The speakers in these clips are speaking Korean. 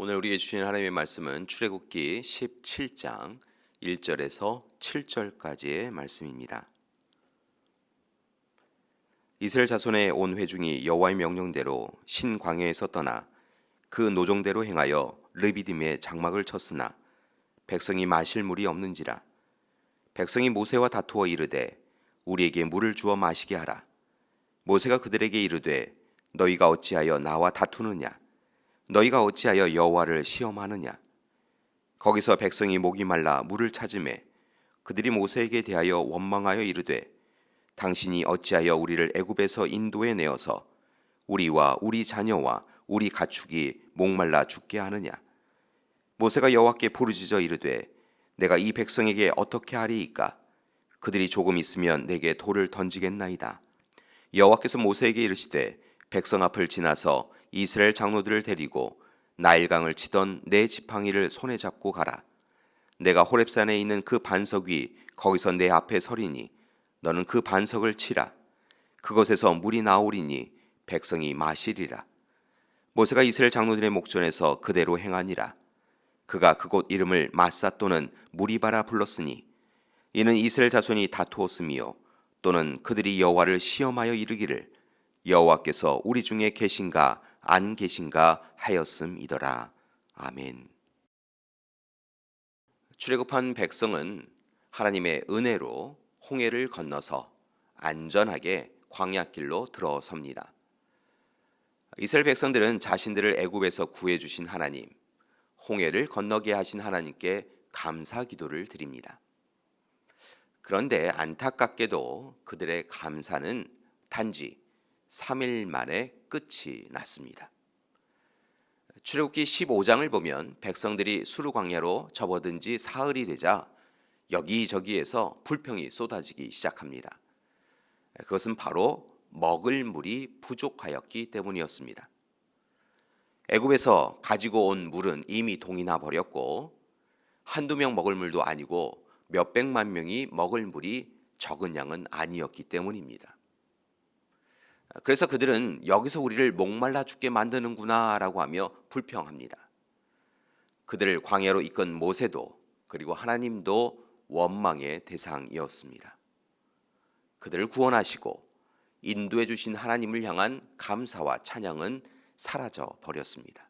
오늘 우리에게 주신 하나님의 말씀은 출애굽기 17장 1절에서 7절까지의 말씀입니다. 이스라엘 자손의 온 회중이 여호와의 명령대로 신광야에서 떠나 그 노종대로 행하여 르비딤에 장막을 쳤으나 백성이 마실 물이 없는지라. 백성이 모세와 다투어 이르되 우리에게 물을 주어 마시게 하라. 모세가 그들에게 이르되 너희가 어찌하여 나와 다투느냐? 너희가 어찌하여 여호와를 시험하느냐? 거기서 백성이 목이 말라 물을 찾으매 그들이 모세에게 대하여 원망하여 이르되 당신이 어찌하여 우리를 애굽에서 인도해 내어서 우리와 우리 자녀와 우리 가축이 목말라 죽게 하느냐? 모세가 여호와께 부르짖어 이르되 내가 이 백성에게 어떻게 하리이까? 그들이 조금 있으면 내게 돌을 던지겠나이다. 여호와께서 모세에게 이르시되 백성 앞을 지나서 이스라엘 장로들을 데리고 나일강을 치던 네 지팡이를 손에 잡고 가라. 내가 호렙산에 있는 그 반석 위 거기서 내 앞에 서리니 너는 그 반석을 치라. 그것에서 물이 나오리니 백성이 마시리라. 모세가 이스라엘 장로들의 목전에서 그대로 행하니라. 그가 그곳 이름을 마사 또는 무리바라 불렀으니 이는 이스라엘 자손이 다투었으며 또는 그들이 여호와를 시험하여 이르기를 여호와께서 우리 중에 계신가 안 계신가 하였음이더라. 아멘. 출애굽한 백성은 하나님의 은혜로 홍해를 건너서 안전하게 광야길로 들어섭니다. 이스라엘 백성들은 자신들을 애굽에서 구해 주신 하나님, 홍해를 건너게 하신 하나님께 감사 기도를 드립니다. 그런데 안타깝게도 그들의 감사는 단지 3일 만에 끝이 났습니다. 출애굽기 15장을 보면 백성들이 수르 광야로 접어든 지 사흘이 되자 여기저기에서 불평이 쏟아지기 시작합니다. 그것은 바로 먹을 물이 부족하였기 때문이었습니다. 애굽에서 가지고 온 물은 이미 동이 나 버렸고 한두 명 먹을 물도 아니고 몇백만 명이 먹을 물이 적은 양은 아니었기 때문입니다. 그래서 그들은 여기서 우리를 목말라 죽게 만드는구나 라고 하며 불평합니다. 그들을 광야로 이끈 모세도 그리고 하나님도 원망의 대상이었습니다. 그들을 구원하시고 인도해 주신 하나님을 향한 감사와 찬양은 사라져 버렸습니다.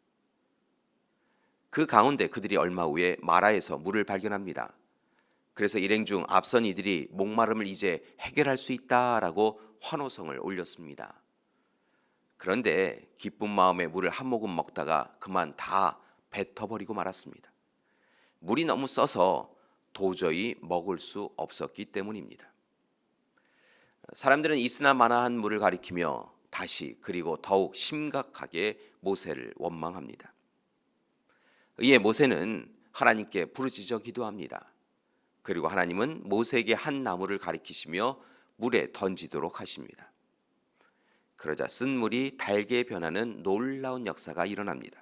그 가운데 그들이 얼마 후에 마라에서 물을 발견합니다. 그래서 일행 중 앞선 이들이 목마름을 이제 해결할 수 있다라고 환호성을 올렸습니다. 그런데 기쁜 마음에 물을 한 모금 먹다가 그만 다 뱉어버리고 말았습니다. 물이 너무 써서 도저히 먹을 수 없었기 때문입니다. 사람들은 있으나 마나한 물을 가리키며 다시 그리고 더욱 심각하게 모세를 원망합니다. 이에 모세는 하나님께 부르짖어 기도합니다. 그리고 하나님은 모세에게 한 나무를 가리키시며 물에 던지도록 하십니다. 그러자 쓴 물이 달게 변하는 놀라운 역사가 일어납니다.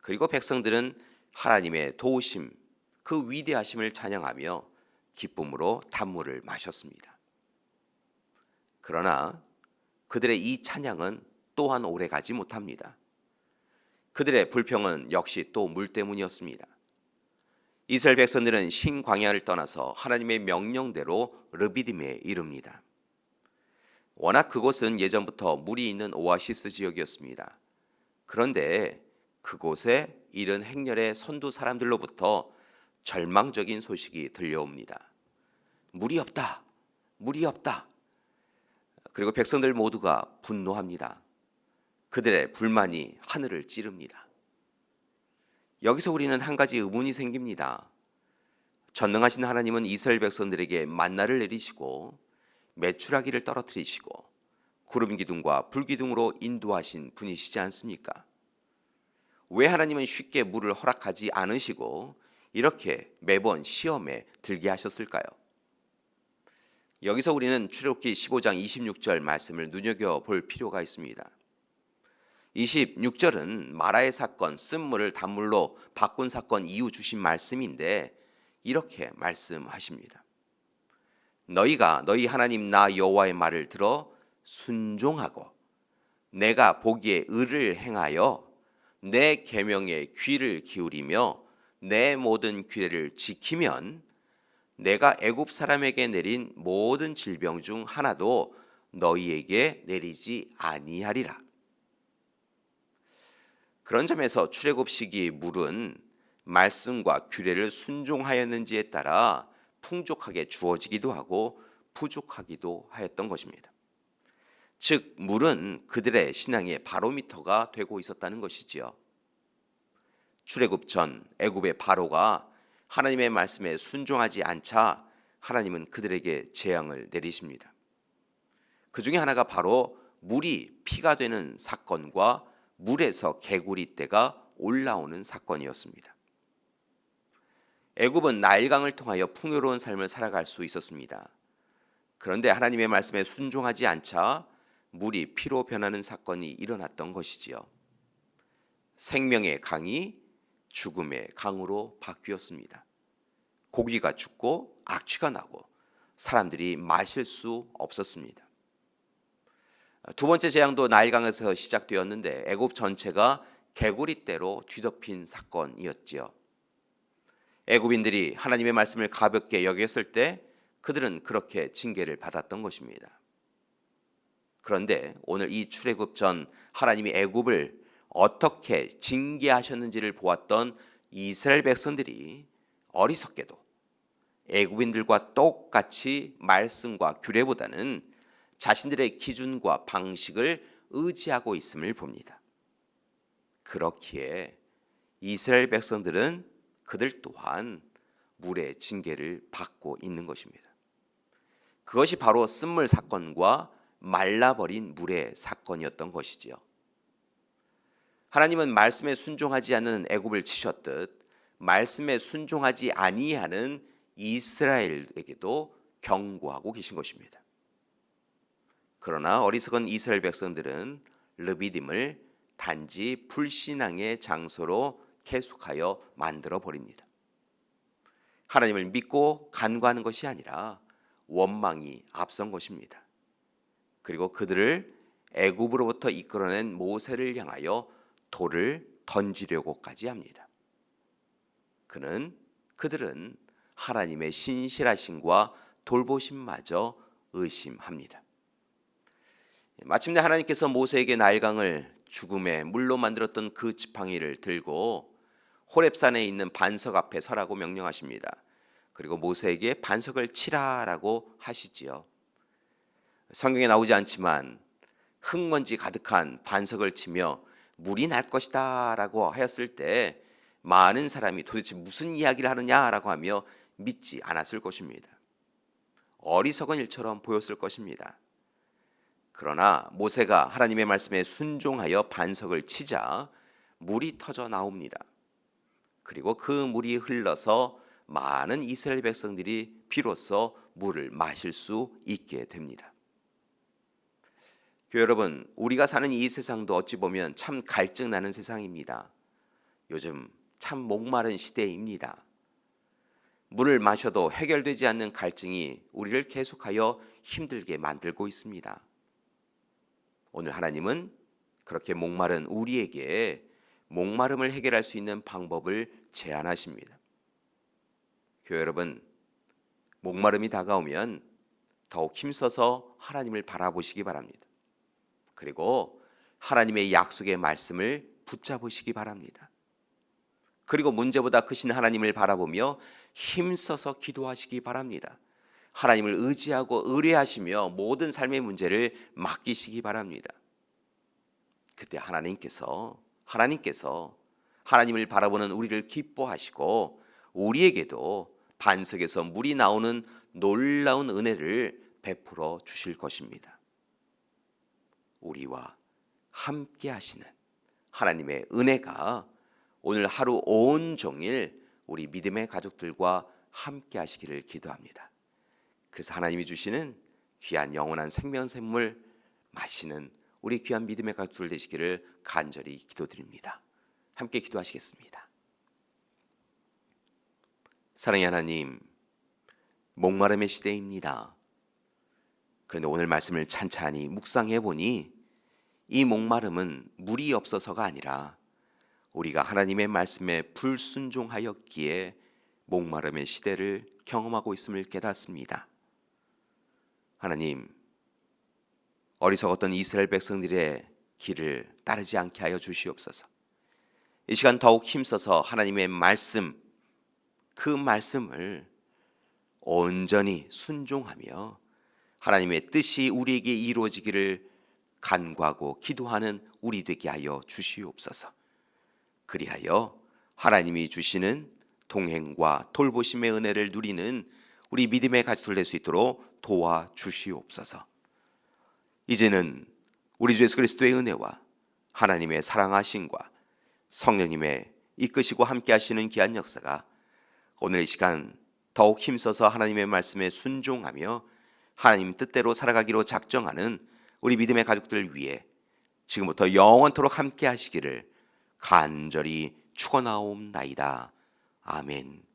그리고 백성들은 하나님의 도우심, 그 위대하심을 찬양하며 기쁨으로 단물을 마셨습니다. 그러나 그들의 이 찬양은 또한 오래가지 못합니다. 그들의 불평은 역시 또 물 때문이었습니다. 이스라엘 백성들은 신광야를 떠나서 하나님의 명령대로 르비딤에 이릅니다. 워낙 그곳은 예전부터 물이 있는 오아시스 지역이었습니다. 그런데 그곳에 이른 행렬의 선두 사람들로부터 절망적인 소식이 들려옵니다. 물이 없다. 물이 없다. 그리고 백성들 모두가 분노합니다. 그들의 불만이 하늘을 찌릅니다. 여기서 우리는 한 가지 의문이 생깁니다. 전능하신 하나님은 이스라엘 백성들에게 만나를 내리시고 메추라기를 떨어뜨리시고 구름 기둥과 불 기둥으로 인도하신 분이시지 않습니까? 왜 하나님은 쉽게 물을 허락하지 않으시고 이렇게 매번 시험에 들게 하셨을까요? 여기서 우리는 출애굽기 15장 26절 말씀을 눈여겨볼 필요가 있습니다. 26절은 마라의 사건, 쓴물을 단물로 바꾼 사건 이후 주신 말씀인데 이렇게 말씀하십니다. 너희가 너희 하나님 나 여호와의 말을 들어 순종하고 내가 보기에 의를 행하여 내 계명에 귀를 기울이며 내 모든 규례를 지키면 내가 애굽 사람에게 내린 모든 질병 중 하나도 너희에게 내리지 아니하리라. 그런 점에서 출애굽 시기 물은 말씀과 규례를 순종하였는지에 따라 풍족하게 주어지기도 하고 부족하기도 하였던 것입니다. 즉 물은 그들의 신앙의 바로미터가 되고 있었다는 것이지요. 출애굽 전 애굽의 바로가 하나님의 말씀에 순종하지 않자 하나님은 그들에게 재앙을 내리십니다. 그 중에 하나가 바로 물이 피가 되는 사건과 물에서 개구리떼가 올라오는 사건이었습니다. 애굽은 나일강을 통하여 풍요로운 삶을 살아갈 수 있었습니다. 그런데 하나님의 말씀에 순종하지 않자 물이 피로 변하는 사건이 일어났던 것이지요. 생명의 강이 죽음의 강으로 바뀌었습니다. 고기가 죽고 악취가 나고 사람들이 마실 수 없었습니다. 두 번째 재앙도 나일강에서 시작되었는데 애굽 전체가 개구리떼로 뒤덮인 사건이었지요. 애굽인들이 하나님의 말씀을 가볍게 여겼을 때 그들은 그렇게 징계를 받았던 것입니다. 그런데 오늘 이 출애굽 전 하나님이 애굽을 어떻게 징계하셨는지를 보았던 이스라엘 백성들이 어리석게도 애굽인들과 똑같이 말씀과 규례보다는 자신들의 기준과 방식을 의지하고 있음을 봅니다. 그렇기에 이스라엘 백성들은 그들 또한 물의 징계를 받고 있는 것입니다. 그것이 바로 쓴물 사건과 말라버린 물의 사건이었던 것이지요. 하나님은 말씀에 순종하지 않는 애굽을 치셨듯 말씀에 순종하지 아니하는 이스라엘에게도 경고하고 계신 것입니다. 그러나 어리석은 이스라엘 백성들은 르비딤을 단지 불신앙의 장소로 계속하여 만들어 버립니다. 하나님을 믿고 간구하는 것이 아니라 원망이 앞선 것입니다. 그리고 그들을 애굽으로부터 이끌어낸 모세를 향하여 돌을 던지려고까지 합니다. 그들은 하나님의 신실하심과 돌보심마저 의심합니다. 마침내 하나님께서 모세에게 나일강을 죽음의 물로 만들었던 그 지팡이를 들고 호렙산에 있는 반석 앞에 서라고 명령하십니다. 그리고 모세에게 반석을 치라라고 하시지요. 성경에 나오지 않지만 흙먼지 가득한 반석을 치며 물이 날 것이다 라고 하였을 때 많은 사람이 도대체 무슨 이야기를 하느냐라고 하며 믿지 않았을 것입니다. 어리석은 일처럼 보였을 것입니다. 그러나 모세가 하나님의 말씀에 순종하여 반석을 치자 물이 터져 나옵니다. 그리고 그 물이 흘러서 많은 이스라엘 백성들이 비로소 물을 마실 수 있게 됩니다. 교회 여러분, 우리가 사는 이 세상도 어찌 보면 참 갈증 나는 세상입니다. 요즘 참 목마른 시대입니다. 물을 마셔도 해결되지 않는 갈증이 우리를 계속하여 힘들게 만들고 있습니다. 오늘 하나님은 그렇게 목마른 우리에게 목마름을 해결할 수 있는 방법을 제안하십니다. 교회 여러분, 목마름이 다가오면 더욱 힘써서 하나님을 바라보시기 바랍니다. 그리고 하나님의 약속의 말씀을 붙잡으시기 바랍니다. 그리고 문제보다 크신 하나님을 바라보며 힘써서 기도하시기 바랍니다. 하나님을 의지하고 의뢰하시며 모든 삶의 문제를 맡기시기 바랍니다. 그때 하나님께서 하나님을 바라보는 우리를 기뻐하시고 우리에게도 반석에서 물이 나오는 놀라운 은혜를 베풀어 주실 것입니다. 우리와 함께 하시는 하나님의 은혜가 오늘 하루 온종일 우리 믿음의 가족들과 함께 하시기를 기도합니다. 그래서 하나님이 주시는 귀한 영원한 생명샘물 마시는 우리 귀한 믿음의 가족들 되시기를 간절히 기도드립니다. 함께 기도하시겠습니다. 사랑의 하나님, 목마름의 시대입니다. 그런데 오늘 말씀을 찬찬히 묵상해 보니 이 목마름은 물이 없어서가 아니라 우리가 하나님의 말씀에 불순종하였기에 목마름의 시대를 경험하고 있음을 깨닫습니다. 하나님, 어리석었던 이스라엘 백성들의 길을 따르지 않게 하여 주시옵소서. 이 시간 더욱 힘써서 하나님의 말씀, 그 말씀을 온전히 순종하며 하나님의 뜻이 우리에게 이루어지기를 간구하고 기도하는 우리 되게 하여 주시옵소서. 그리하여 하나님이 주시는 동행과 돌보심의 은혜를 누리는 우리 믿음의 가족들 될 수 있도록 도와주시옵소서. 이제는 우리 주 예수 그리스도의 은혜와 하나님의 사랑하심과 성령님의 이끄시고 함께 하시는 귀한 역사가 오늘 이 시간 더욱 힘써서 하나님의 말씀에 순종하며 하나님 뜻대로 살아가기로 작정하는 우리 믿음의 가족들 위해 지금부터 영원토록 함께 하시기를 간절히 축원하옵나이다. 아멘.